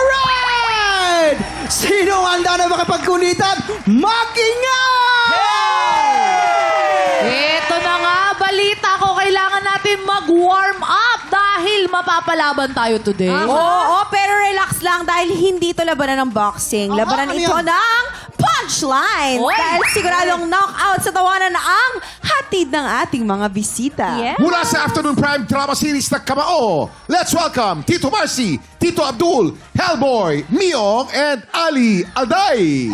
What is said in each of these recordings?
Alright! Sino ang handa na makipagkulitan? Mag-ingay! Ito na nga, balita ko, kailangan natin mag-warm up dahil mapapalaban tayo today. Oo, pero relax lang dahil hindi ito labanan ng boxing. Labanan ano ito yan? ng punchline. Oy! Dahil siguradong knockout sa tawanan na ang hatid ng ating mga bisita. Mula sa afternoon prime drama series na Kamao, let's welcome Tito Marcy, Tito Abdul, Hellboy, Miong, and Ali Alday.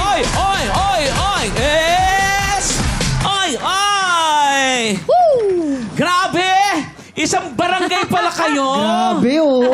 Oy! Oy! Oy! Oy! Yes! Oy! Oy! Grabe! Isang barangay pala kayo! Grabe, oo.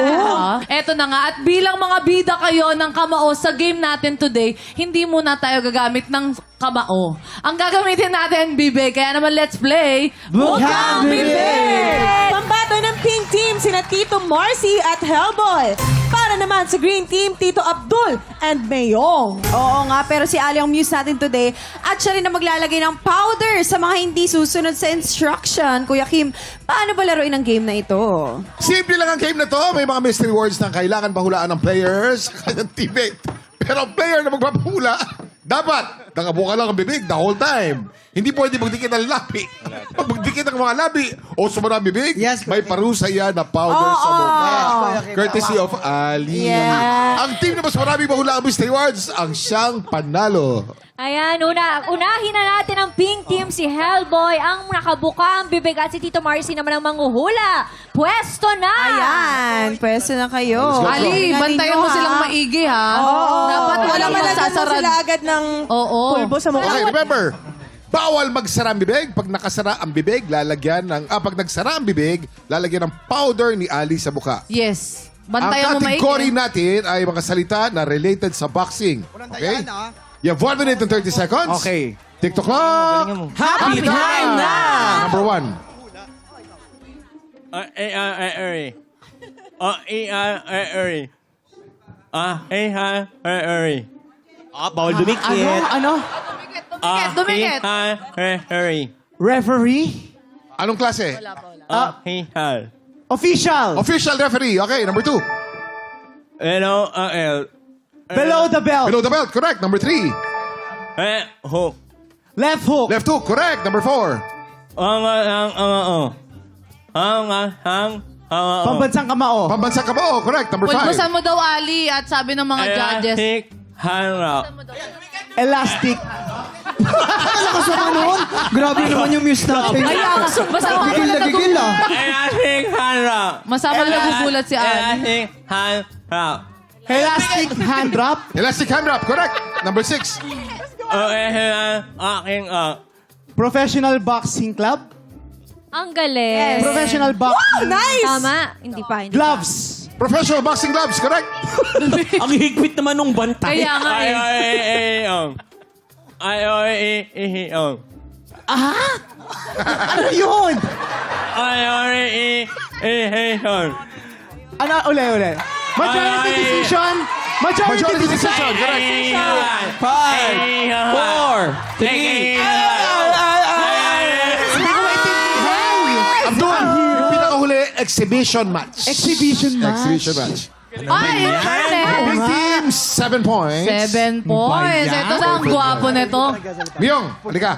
Eto na nga, at bilang mga bida kayo ng kamao sa game natin today, hindi muna tayo gagamit ng kamao. Ang gagamitin natin, bibig. Kaya naman, let's play Bukang Bibig! Pambato ng pink team, sina Tito Marcy at Hellboy. Para naman sa green team, Tito Abdul and Mayong. Oo nga, pero si Ali ang muse natin today. At siya rin na maglalagay ng powder sa mga hindi susunod sa instruction. Kuya Kim, paano ba laruin ang game na ito? Simple lang ang game na to. May mga mystery words na kailangan pahulaan ng players sa kanyang teammate. Pero ang player na magpapahula, dapat nakabuka lang ang bibig the whole time. Hindi pwede magdikit ang labi. Pag magdikit ang mga labi o sumunod ang bibig, Yes, may parusa yan na powder sa mukha. Courtesy of Ali. Yeah. Ang team na mas marami mahula ang mystery words, ang siyang panalo. Ayan, unahin na natin ang pink team, si Hellboy, ang nakabuka ang bibig at si Tito Marcy naman ang manghuhula. Pwesto na! Ayan, pwesto na kayo. Ali, Galing bantayan nyo, mo ha? silang maigi, ha? Oo. Dapat Wala walang malagyan mo magsasarad. sila agad ng Oo. pulbo sa mukha. Okay, remember, bawal magsara ang bibig. Pag nakasara ang bibig, lalagyan ng... pag nagsara ang bibig, lalagyan ng powder ni Ali sa mukha. Yes. Ang Bantayan mo category maigi. natin ay mga salita na related sa boxing. Okay? You have 1 minute and 30 seconds. Okay. TikTok clock. Happy time na! Number 1. Bawal dumikit. Ano? Dumikit. Referee? Anong klase? Official? Official referee. Okay, number 2. Below the belt? Below the belt. Correct. Number 3. Left hook? Left hook. Correct. Number 4. Pambansang kamao? Pambansang kabao. Correct. Number 5. Pulbusan mo daw, Ali, at sabi ng mga judges. Elastic? Lakas naman nun. Grabe naman yung muse natin. Basta Gigil na gigil ah. masama nagugulat si Ali. Elastic hand wrap? Elastic hand wrap. Correct. Number 6. Professional boxing club? Ang galing. Professional boxing Nice! Tama. Hindi pa. gloves? Professional boxing gloves. Correct. Ang higpit naman nung bantay. Kaya nga eh. Ano yun? Ano? Uli. Majority decision? Majority decision. Correct. 5, 4, 3, Hindi ko maintindihan. Abdul, yung pinakahuli, exhibition match. Exhibition match? Exhibition match. Ay, in fairness. Big team, 7 points. 7 points. Ito na ang gwapo nito. Miyong, halika.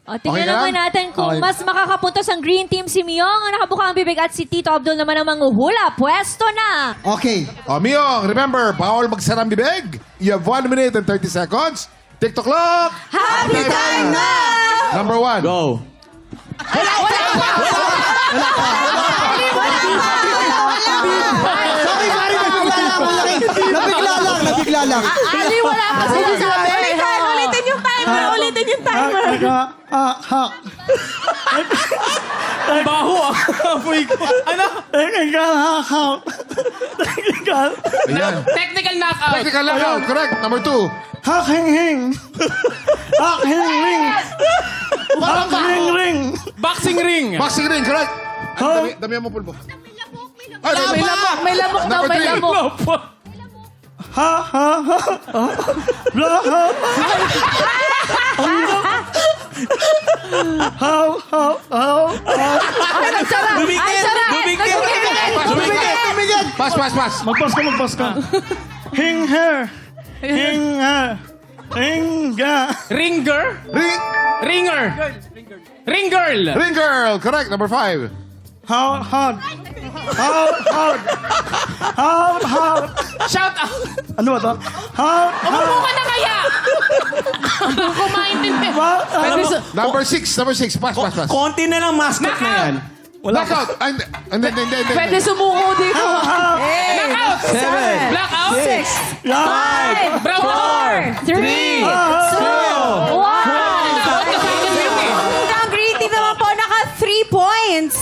O, tingnan Okay ka naman lang? natin kung Okay. mas makakapuntos ang green team si Myong, ang nakabuka ang bibig, at si Tito Abdul naman ang manghuhula. Pwesto na! Okay. Miyong, remember, bawal magsara ang bibig. You have 1 minute and 30 seconds. TikTok clock. Happy time na! Number 1. Go. Sorry, pare. Nabigla lang. Ali, wala pa sinasabi. Ulitin yung timer! Ulitin yung timer! Ang baho ah. Ano? Ayan. Technical knockout. Technical knockout. Correct. Number 2. Haking-hing. Haking-ring. Haking-ring. Boxing ring. Boxing ring. Correct. Damihan mo pulbo. May lamok daw, Number may 3. lamok. Ay, nagsara! Bumigyan! Ay, sara! Bumigyan! Nagbumigyan! Pass. Magpas ka. Hing-her. Hing-ga. Ringer? Ringer. Ring girl. Ring girl. Correct. Number 5. Hard. Shout out. Ano ba to? Hard. Umupo ka na kaya. Kumaintindi. Pwede su- Number 6. Pass. Konti na lang mascot na yan. Wala ka. Blackout. Hindi. Pwede sumuko dito. Blackout. 7. Blackout. 5. Brown out. 3, 2, 1. Ang green team naman po, naka 3 points.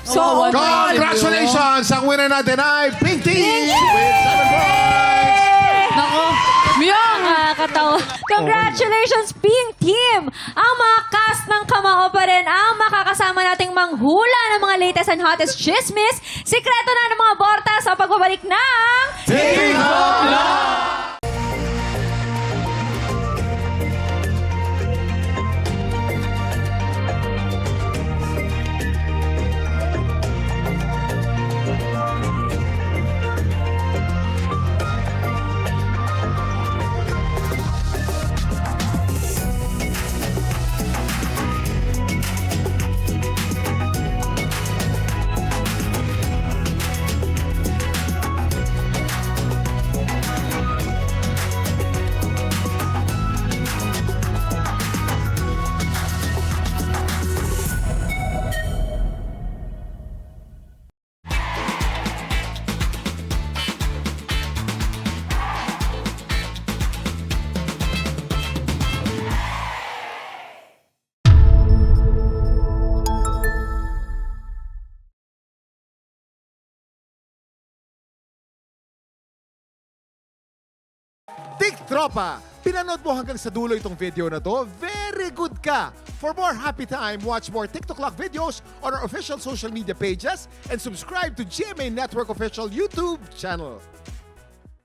So, Congratulations! Ang winner natin ay Pink Team! With 7 points! Nako. Myong! Nakakatawa. Congratulations, Pink Team! Ang mga cast ng Kamao pa rin ang makakasama nating manghula ng mga latest and hottest chismis, sikreto na ng mga borta sa pagbabalik ng... TikTok! Tropa, pinanood mo hanggang sa dulo itong video na to? Very good ka! For more happy time, watch more TikTok Clock videos on our official social media pages and subscribe to GMA Network official YouTube channel.